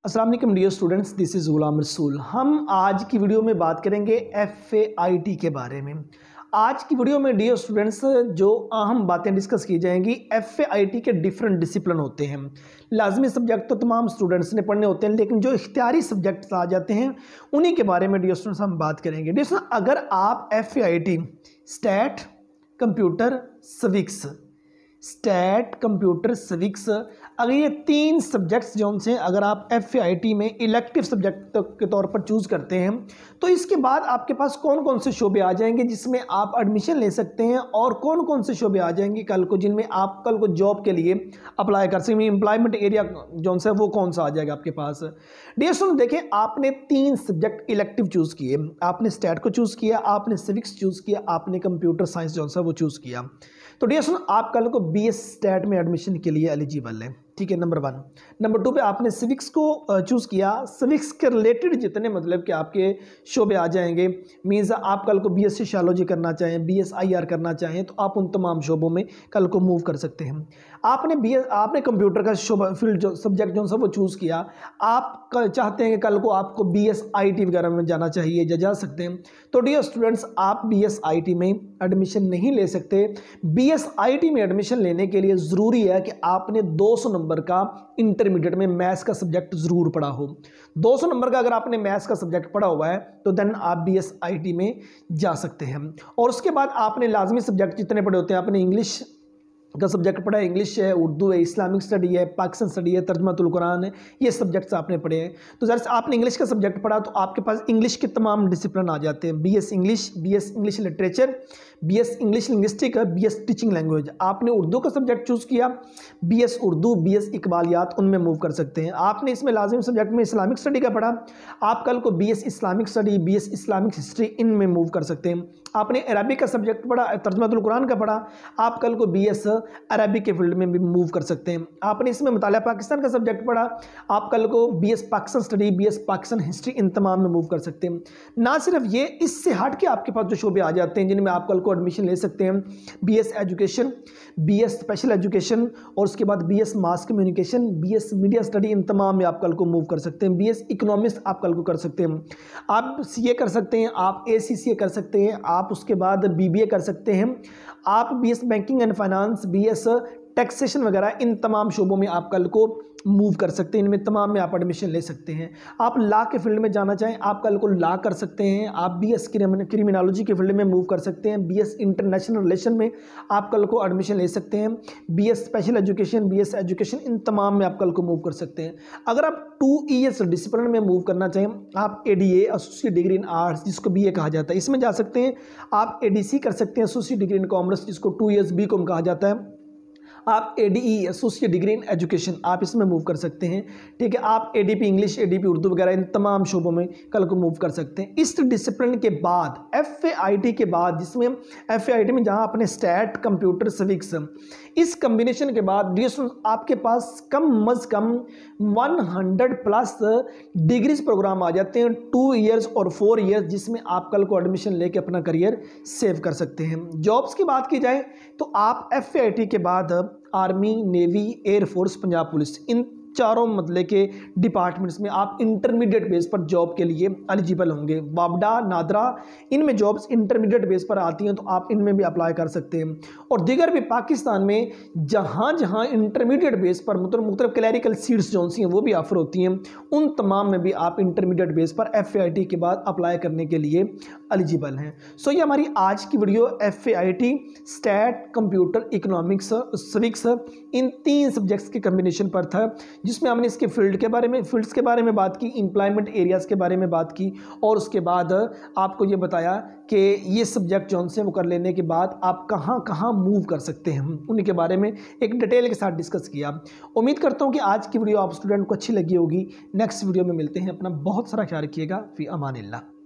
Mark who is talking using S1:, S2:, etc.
S1: अस्सलाम वालेकुम dear students, this is Ghulam Rasool. हम आज की वीडियो में बात करेंगे FAIT के बारे में। आज की वीडियो में डियर स्टूडेंट्स जो अहम बातें डिस्कस की जाएंगी, FAIT के डिफरेंट डिसिप्लिन होते हैं। लाजमी सब्जेक्ट तो तमाम स्टूडेंट्स ने पढ़ने होते हैं, लेकिन जो इख्तियारी सब्जेक्ट्स आ जाते हैं उन्हीं के बारे में डियर स्टूडेंट्स हम बात करेंगे। डियर स्टूडेंट्स, अगर आप FAIT स्टैट कंप्यूटर सिविक्स अगर ये तीन सब्जेक्ट्स जो उनसे अगर आप FAIT में इलेक्टिव सब्जेक्ट के तौर पर चूज़ करते हैं तो इसके बाद आपके पास कौन कौन से शोबे आ जाएंगे जिसमें आप एडमिशन ले सकते हैं, और कौन कौन से शोबे आ जाएंगे कल को जिनमें आप कल को जॉब के लिए अप्लाई कर सकते हैं। एम्प्लॉयमेंट एरिया जो है वो कौन सा आ जाएगा आपके पास। डियर स्टूडेंट, देखें, आपने तीन सब्जेक्ट इलेक्टिव चूज़ किए। आपने स्टैट को चूज़ किया, आपने सिविक्स चूज़ किया, आपने कंप्यूटर साइंस जो है वो चूज़ किया। तो डियर स्टूडेंट, आप कल को BS स्टैट में एडमिशन के लिए एलिजिबल है, ठीक है, नंबर 1। नंबर 2 पे आपने सिविक्स को चूज़ किया। सिविक्स के रिलेटेड जितने मतलब कि आपके शोबे आ जाएंगे, मीन्स आप कल को BS सोशियोलॉजी करना चाहें, BS IR करना चाहें, तो आप उन तमाम शोबों में कल को मूव कर सकते हैं। आपने कंप्यूटर का शोबा फील्ड जो सब्जेक्ट जो सब वो चूज़ किया। आप चाहते हैं कि कल को आपको BS IT वगैरह में जाना चाहिए या जा सकते हैं, तो डियर स्टूडेंट्स आप BS IT में एडमिशन नहीं ले सकते। BS IT में एडमिशन लेने के लिए ज़रूरी है कि आपने 200 नंबर का इंटरमीडिएट में मैथ्स का सब्जेक्ट ज़रूर पढ़ा हो। 200 नंबर का अगर आपने मैथ्स का सब्जेक्ट पढ़ा हुआ है तो देन आप BS IT में जा सकते हैं। और उसके बाद आपने लाजमी सब्जेक्ट जितने पढ़े होते हैं, आपने इंग्लिश का सब्जेक्ट पढ़ा है, इंग्लिश है, उर्दू है, इस्लामिक स्टडी है, पाकिस्तान स्टडी है, तर्जुमातुल कुरान है, ये सब्जेक्ट्स आपने पढ़े हैं। तो जैसे आपने इंग्लिश का सब्जेक्ट पढ़ा तो आपके पास इंग्लिश के तमाम डिसिप्लिन आ जाते हैं। BS English, BS English literature, BS English linguistic, BS teaching language. आपने उर्दू का सब्जेक्ट चूज़ किया, BS उर्दू, BS इकबालियात, उनमें मूव कर सकते हैं। आपने इसमें लाजिम सब्जेक्ट में इस्लामिक स्टडी का पढ़ा, आप कल को BS Islamic study, BS Islamic history, इनमें मूव कर सकते हैं। आपने अरबिक का सब्जेक्ट पढ़ा, तर्जुमातुल कुरान का पढ़ा, आप कल को BS अरबिक के फील्ड में भी मूव कर सकते हैं। आपने इसमें मुताला पाकिस्तान का सब्जेक्ट पढ़ा, आप कल को BS Pakistan study, BS Pakistan history, इन तमाम में मूव कर सकते हैं। ना सिर्फ ये, इससे हट के आपके पास जो शोबे आ जाते हैं जिनमें आप कल को एडमिशन ले सकते हैं, BS education, BS special education, और उसके बाद BS mass communication, BS media study, इन तमाम में आप कल को मूव कर सकते हैं। BS इकोनॉमिक्स आप कल को कर सकते हैं, आप CA कर सकते हैं, आप ACCA कर सकते हैं, आप उसके बाद BBA कर सकते हैं, आप BS banking and finance, BS taxation वगैरह, इन तमाम शोबों में आप कल को मूव कर सकते हैं। इनमें तमाम में आप एडमिशन ले सकते हैं। आप लॉ के फील्ड में जाना चाहें, आप कल को लॉ कर सकते हैं। आप BS क्रिमिनोलॉजी के फील्ड में मूव कर सकते हैं। BS इंटरनेशनल रिलेशन में आप कल को एडमिशन ले सकते हैं। BS special education, BS education, इन तमाम में आप कल को मूव कर सकते हैं। अगर आप 2 ES डिसिप्लिन में मूव करना चाहें, आप ADA associate degree in arts, जिसको BA कहा जाता है, इसमें जा सकते हैं। आप ADC कर सकते हैं, एसोसिएट डिग्री इन कॉमर्स, जिसको 2 years BCom कहा जाता है। आप ADE associate degree in education, आप इसमें मूव कर सकते हैं, ठीक है। आप ADP इंग्लिश, ADP उर्दू वगैरह, इन तमाम शोबों में कल को मूव कर सकते हैं। इस डिसिप्लिन के बाद FAIT के बाद, जिसमें FAIT में जहां आपने स्टैट कंप्यूटर सिविक्स, इस कम्बिनेशन के बाद डियर स्टूडेंट्स आपके पास कम अज़ कम 100+ डिग्रीज प्रोग्राम आ जाते हैं, 2 years और 4 years, जिसमें आप कल को एडमिशन लेके अपना करियर सेव कर सकते हैं। जॉब्स की बात की जाए तो आप FAIT के बाद army, navy, air force, Punjab police, इन चारों मतलब के डिपार्टमेंट्स में आप इंटरमीडिएट बेस पर जॉब के लिए एलिजिबल होंगे। वापडा, नादरा, इनमें जॉब्स इंटरमीडिएट बेस पर आती हैं, तो आप इनमें भी अप्लाई कर सकते हैं। और दीगर भी पाकिस्तान में जहां जहां इंटरमीडिएट बेस पर मुख्तलिफ क्लैरिकल सीट्स जो सी हैं वो भी ऑफर होती हैं, उन तमाम में भी आप इंटरमीडिएट बेस पर FAIT के बाद अप्लाई करने के लिए एलिजिबल हैं। सो ये हमारी आज की video FAIT stat computer economics civics इन 3 सब्जेक्ट्स के कम्बिनेशन पर था, जिसमें हमने इसके फील्ड्स के बारे में बात की, एम्प्लॉयमेंट एरियाज़ के बारे में बात की, और उसके बाद आपको ये बताया कि ये सब्जेक्ट जो से वो कर लेने के बाद आप कहाँ कहाँ मूव कर सकते हैं, उन्हीं के बारे में एक डिटेल के साथ डिस्कस किया। उम्मीद करता हूँ कि आज की वीडियो आप स्टूडेंट को अच्छी लगी होगी। नेक्स्ट वीडियो में मिलते हैं। अपना बहुत सारा ख्याल रखिएगा। फी अमानिल्लाह।